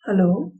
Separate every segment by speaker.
Speaker 1: Hello.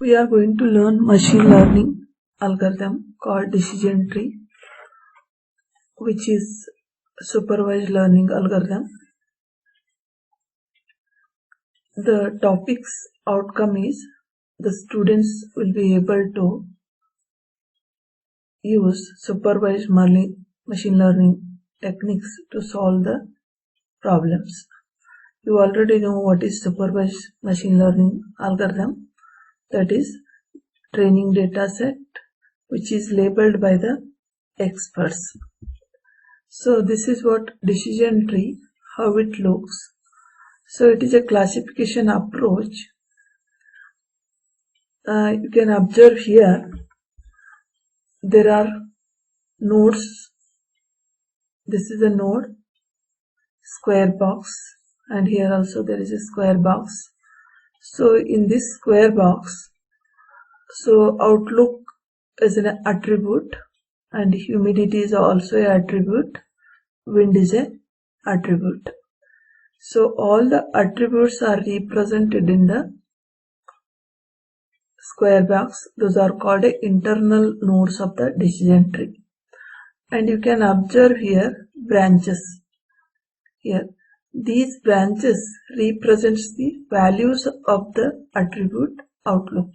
Speaker 1: We are going to learn machine learning algorithm called decision tree, which is supervised learning algorithm. The topic's outcome is the students will be able to use supervised machine learning techniques to solve the problems. You already know what is supervised machine learning algorithm. That is training data set which is labeled by the experts. So this is what decision tree, how it looks. So it is a classification approach. You can observe here there are nodes. This is a node, square box, and here also there is a square box. So in this square box, so outlook is an attribute and humidity is also an attribute, wind is an attribute. So all the attributes are represented in the square box. Those are called internal nodes of the decision tree. And you can observe here branches. Here these branches represents the values of the attribute outlook.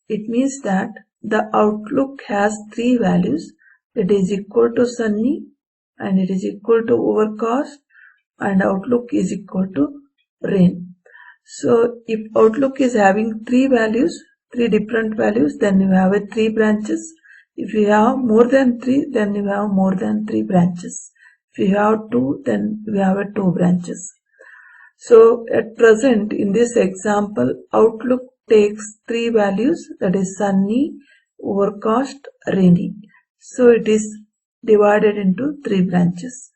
Speaker 1: It means that the outlook has three values. It is equal to sunny, and it is equal to overcast, and outlook is equal to rain. So if outlook is having three values, three different values, then you have three branches. If you have more than three, then you have more than three branches. If you have two, then you have two branches. So at present in this example, outlook takes three values, that is sunny, overcast, rainy. So it is divided into three branches.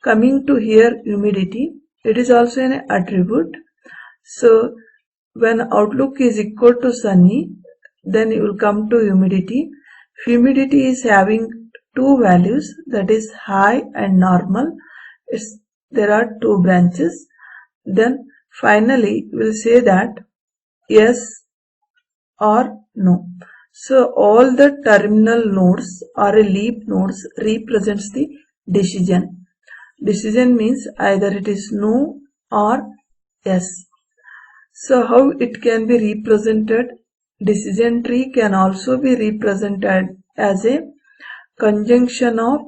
Speaker 1: Coming to here humidity, it is also an attribute. So when outlook is equal to sunny, then you will come to humidity. Humidity is having two values, that is high and normal. There are two branches. Then finally we will say that yes or no. So all the terminal nodes or leaf nodes represents the decision. Decision means either it is no or yes. So how it can be represented? Decision tree can also be represented as a conjunction of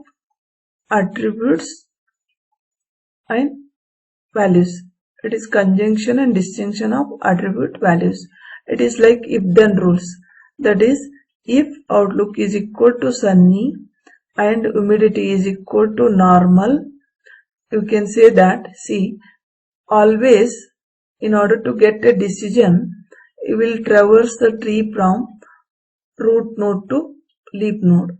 Speaker 1: attributes and values. It is conjunction and disjunction of attribute values. It is like if-then rules. That is, if outlook is equal to sunny and humidity is equal to normal, you can say that, see, always in order to get a decision, you will traverse the tree from root node to leaf node.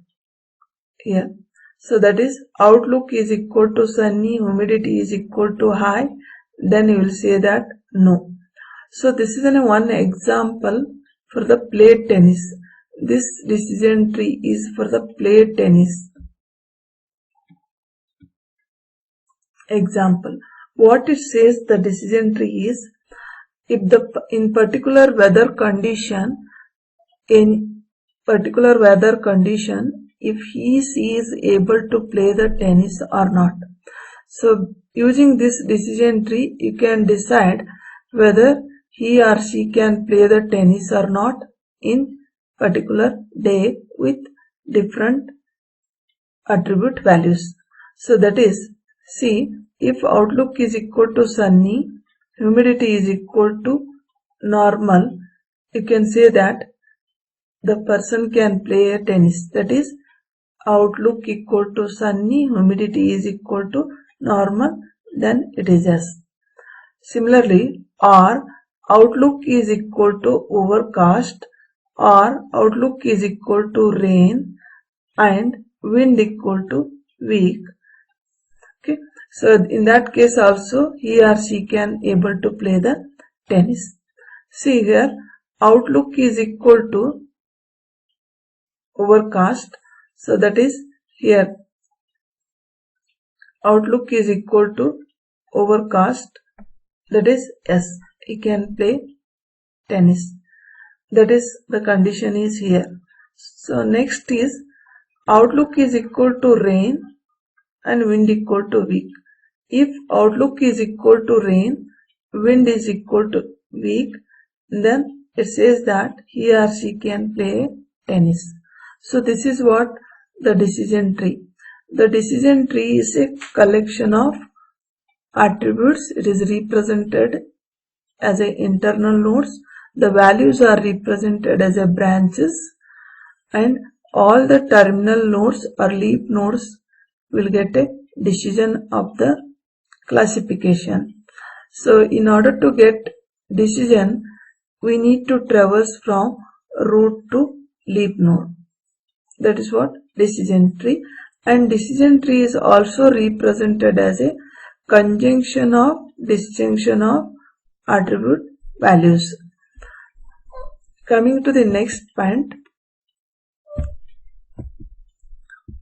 Speaker 1: Here. So that is outlook is equal to sunny, humidity is equal to high, then you will say that no. So this is one example for the play tennis. This decision tree is for the play tennis. Example. What it says the decision tree is, if in particular weather condition, if he is able to play the tennis or not. So using this decision tree, you can decide whether he or she can play the tennis or not in particular day with different attribute values. So that is, see, if outlook is equal to sunny, humidity is equal to normal, you can say that the person can play a tennis. That is, outlook equal to sunny, humidity is equal to normal, then it is yes. Similarly, or outlook is equal to overcast, or outlook is equal to rain, and wind equal to weak. Okay, so in that case also he or she can able to play the tennis. See here, outlook is equal to overcast, so that is here outlook is equal to overcast, that is S. He can play tennis. That is the condition is here. So next is outlook is equal to rain and wind equal to weak. If outlook is equal to rain, wind is equal to weak, then it says that he or she can play tennis. So this is what the decision tree. The decision tree is a collection of attributes. It is represented as a internal nodes. The values are represented as a branches, and all the terminal nodes or leaf nodes will get a decision of the classification. So in order to get decision, we need to traverse from root to leaf node. That is what decision tree. And decision tree is also represented as a conjunction of disjunction of attribute values. Coming to the next point,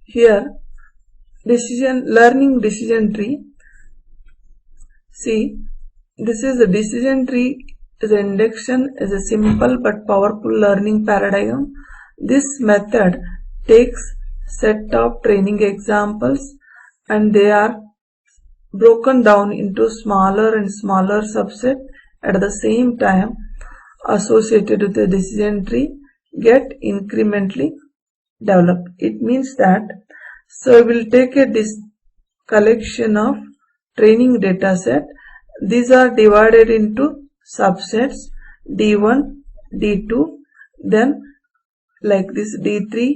Speaker 1: here learning decision tree. See, this is the decision tree. The induction is a simple but powerful learning paradigm. This method takes set of training examples and they are broken down into smaller and smaller subset. At the same time, associated with the decision tree get incrementally developed. It means that, so we will take a collection of training data set. These are divided into subsets D1, D2, then like this D3,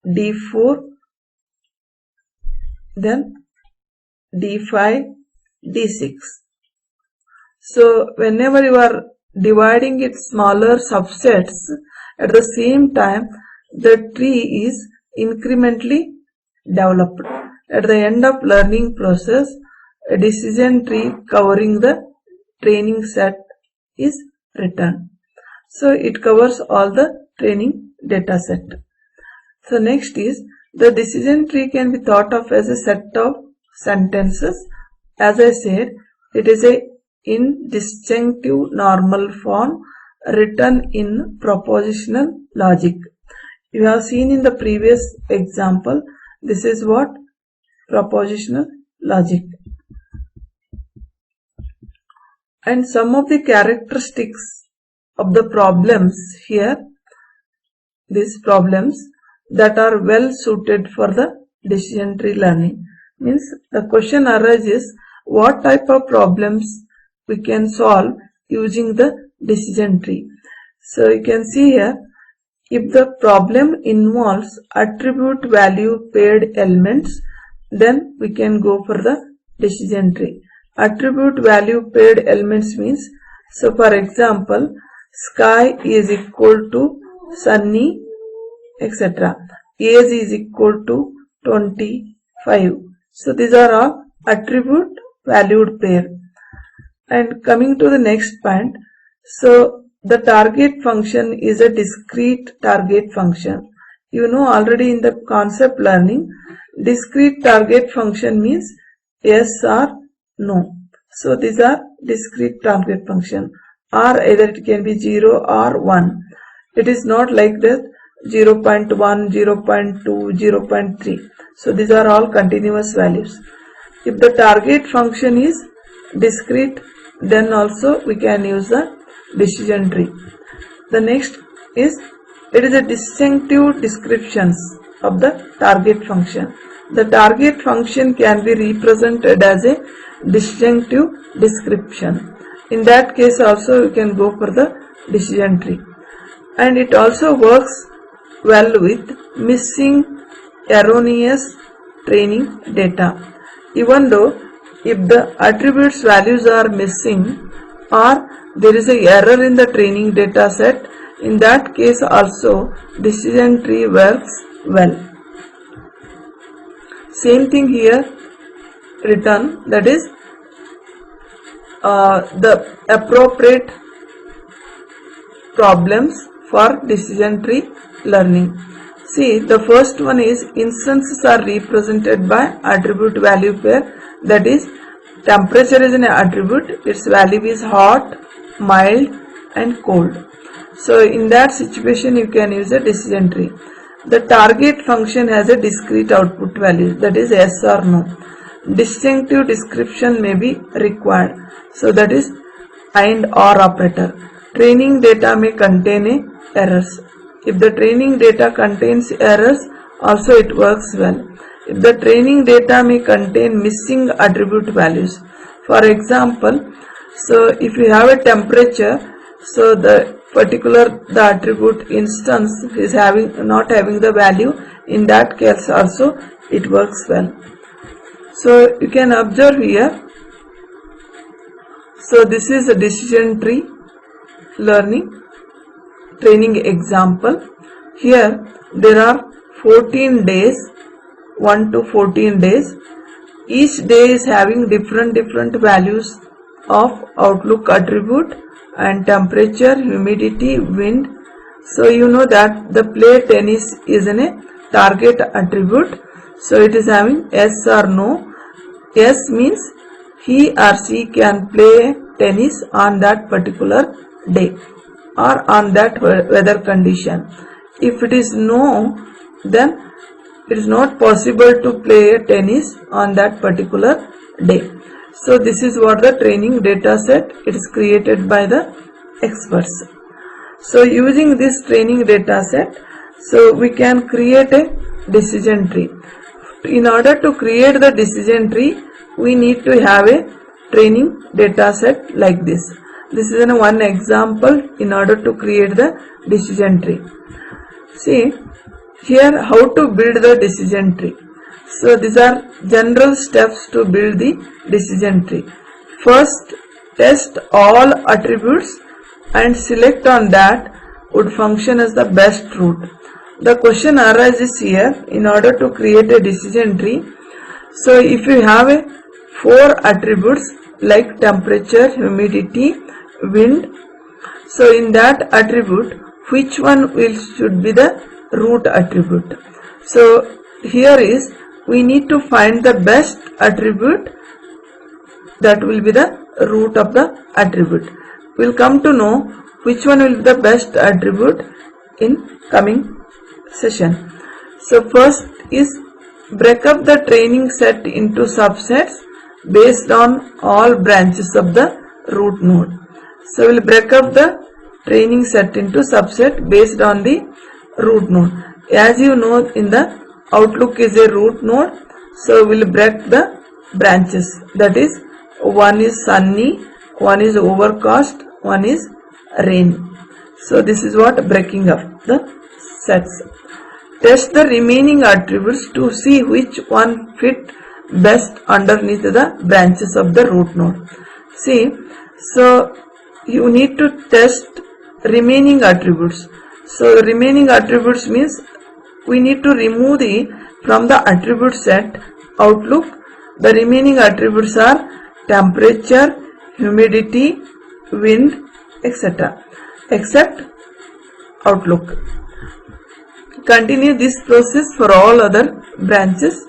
Speaker 1: D4, then D5, D6. So whenever you are dividing it smaller subsets, at the same time the tree is incrementally developed. At the end of learning process, a decision tree covering the training set is written. So it covers all the training data set. So next is the decision tree can be thought of as a set of sentences. As I said, it is a in disjunctive normal form written in propositional logic. You have seen in the previous example, this is what propositional logic. And some of the characteristics of the problems here, these problems that are well suited for the decision tree learning. Means the question arises, what type of problems we can solve using the decision tree. So you can see here, if the problem involves attribute value paired elements, then we can go for the decision tree. Attribute value paired elements means, so for example, sky is equal to sunny, etc. Age is equal to 25. So these are all attribute valued pair. And coming to the next point, so the target function is a discrete target function. You know already in the concept learning, discrete target function means yes or no. So these are discrete target function, or either it can be 0 or 1. It is not like that 0.1, 0.2, 0.3. So these are all continuous values. If the target function is discrete, then also we can use the decision tree. The next is, it is a distinctive descriptions of the target function. The target function can be represented as a disjunctive description. In that case also you can go for the decision tree. And it also works well with missing erroneous training data. Even though if the attributes values are missing or there is a error in the training data set, in that case also decision tree works well. Same thing here written, that is the appropriate problems for decision tree learning. See, the first one is instances are represented by attribute value pair, that is temperature is an attribute, its value is hot, mild and cold. So in that situation you can use a decision tree. The target function has a discrete output value, that is yes or no. Distinctive description may be required, so that is and or operator. Training data may contain errors. If the training data contains errors, also it works well. If the training data may contain missing attribute values. For example, so if you have a temperature, so the attribute instance is not having the value, in that case also it works well. So you can observe here. So this is a decision tree learning training example. Here there are 14 days, 1 to 14 days. Each day is having different values of outlook attribute and temperature, humidity, wind. So you know that the play tennis is a target attribute. So it is having yes or no. Yes means he or she can play tennis on that particular day or on that weather condition. If it is no, then it is not possible to play tennis on that particular day. So this is what the training data set, it is created by the experts. So using this training data set, so we can create a decision tree. In order to create the decision tree, we need to have a training data set like this. This is one example in order to create the decision tree. See here how to build the decision tree. So these are general steps to build the decision tree. First, test all attributes and select on that would function as the best route. The question arises here in order to create a decision tree. So if you have 4 attributes like temperature, humidity, wind, so in that attribute which one should be the root attribute. So here is we need to find the best attribute that will be the root of the attribute. We will come to know which one will be the best attribute in coming session. So first is break up the training set into subsets based on all branches of the root node. So we will break up the training set into subset based on the root node. As you know, in the Outlook is a root node, so we will break the branches, that is one is sunny, one is overcast, one is rain. So this is what breaking up the sets. Test the remaining attributes to see which one fit best underneath the branches of the root node. See, so you need to test remaining attributes. So the remaining attributes means we need to remove from the attribute set Outlook. The remaining attributes are temperature, humidity, wind, etc. except Outlook. Continue this process for all other branches.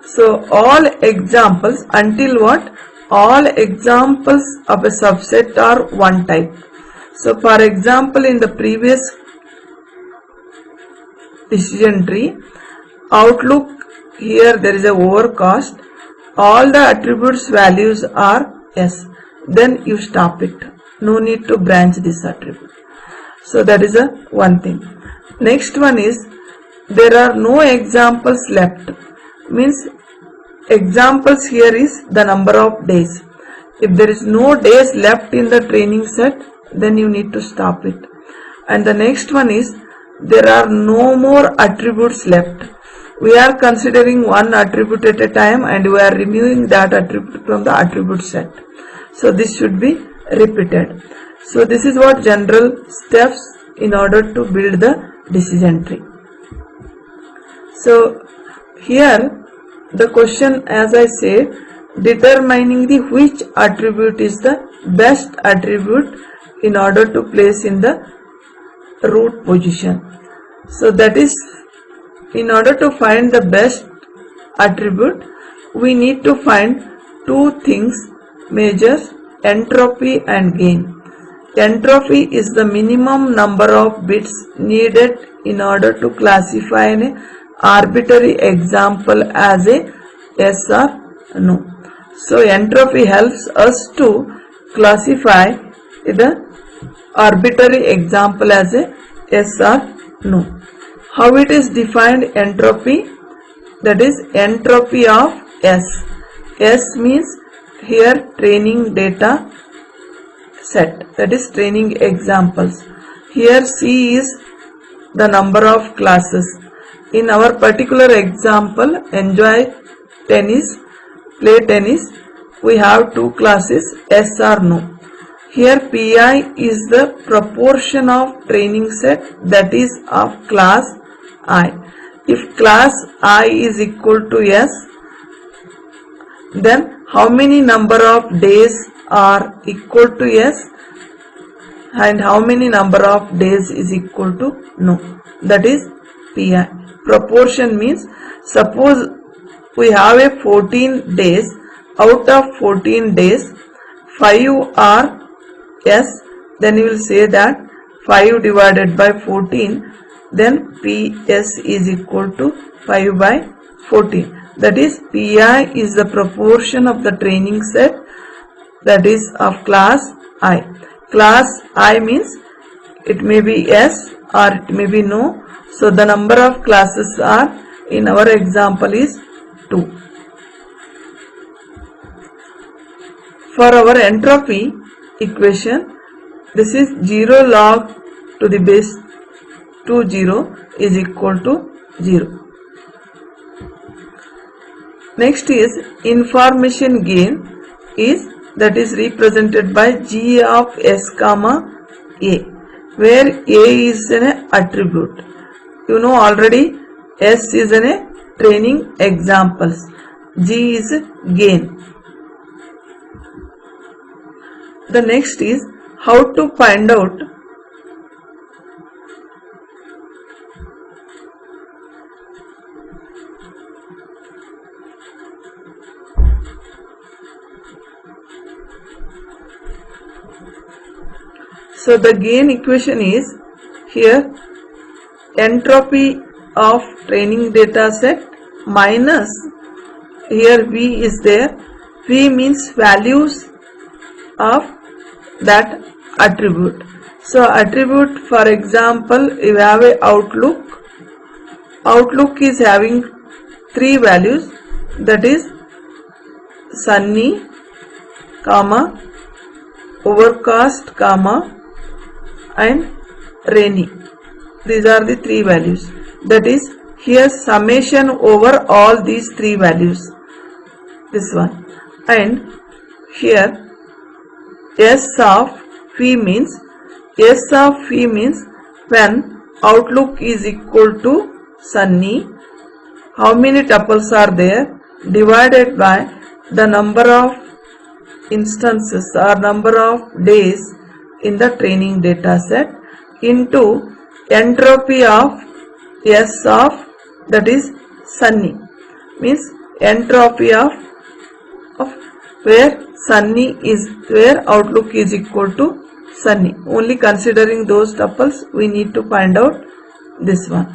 Speaker 1: So all examples until what? All examples of a subset are one type. So for example, in the previous decision tree, Outlook, here there is a overcast, all the attributes values are yes, then you stop it, no need to branch this attribute. So that is a one thing. Next one is there are no examples left, means examples here is the number of days. If there is no days left in the training set, then you need to stop it. And the next one is there are no more attributes left. We are considering one attribute at a time and we are removing that attribute from the attribute set. So this should be repeated. So this is what general steps in order to build the decision tree. So here the question, as I said, determining the which attribute is the best attribute in order to place in the root position. So that is, in order to find the best attribute, we need to find two things, measures entropy and gain. Entropy is the minimum number of bits needed in order to classify an arbitrary example as a yes or no. So entropy helps us to classify the arbitrary example as a yes or no. How it is defined? Entropy, that is entropy of S. S means here training data set, that is training examples. Here C is the number of classes. In our particular example, enjoy tennis, play tennis, we have two classes, yes or no. Here Pi is the proportion of training set, that is of class I. If class I is equal to yes, then how many number of days are equal to yes and how many number of days is equal to no, that is Pi. Proportion means, suppose we have a 14 days, out of 14 days 5 are yes, then you will say that 5 divided by 14, then Ps is equal to 5 by 14. That is Pi is the proportion of the training set, that is of class I. Class I means it may be yes or it may be no. So the number of classes are, in our example, is 2. For our entropy equation, this is 0 log to the base 20 is equal to 0. Next is information gain, is that is represented by G of S comma A, where A is an attribute. You know already S is an training examples, G is gain. The next is how to find out so the gain equation is here entropy of training data set minus, here V is there, V means values of that attribute. So attribute, for example, you have a outlook. Outlook is having 3 values, that is sunny, comma, overcast, comma, and rainy. These are the 3 values. That is here summation over all these 3 values, this one. And here S of phi means, S of phi means when outlook is equal to sunny, how many tuples are there, divided by the number of instances or number of days in the training data set into entropy of S of, that is sunny, means entropy of where sunny is, where outlook is equal to sunny. Only considering those tuples we need to find out this one.